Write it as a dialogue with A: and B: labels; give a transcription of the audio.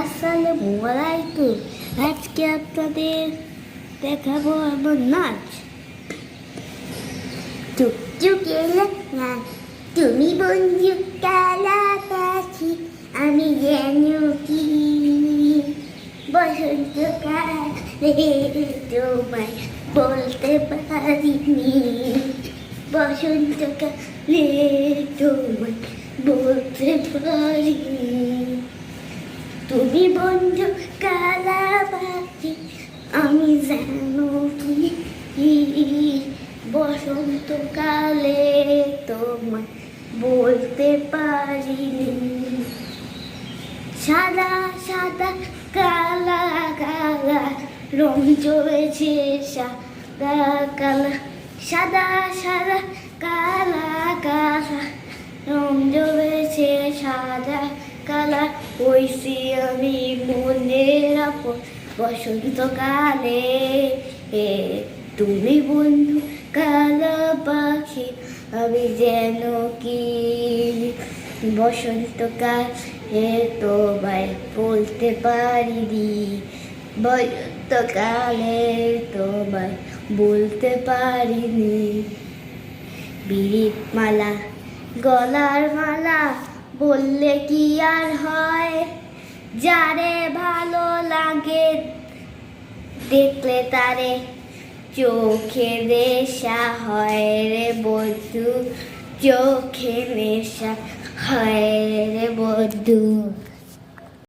A: আসসালামু আলাইকুম। আজকে আপনাদের দেখাবো আমার নাচ। টুকটুক এলো না, তুমি বন্ধু কালা পাখি, আমি যেন কি বসন্তকালে তোমায় বলতে পারিনি, বসন্তকালে তোমায় বলতে পারিনি। তুমি বন্ধু কালা পাখি, আমি জানো কি বসন্তকালে তোমায় বলতে পারিনি। সাদা সাদা কালা কালা রং চলেছে, সাদা কালা সাদা সাদা কালা কালা রং জ্বলেছে, সাদা কালা হইছি আমি মনে রাখো বসন্তকালে। তুমি বন্ধু কালা পাখি, আমি যেন কি বসন্তকালে তোমায় বলতে পারিনি, বসন্তকালে তোমায় বলতে পারিনি। বিড়ির মালা গলার মালা বললে কি আর হয়, যারে ভালো লাগে দেখলে তারে চোখে নেশা হয় রে বন্ধু, চোখে নেশা হয় রে বন্ধু।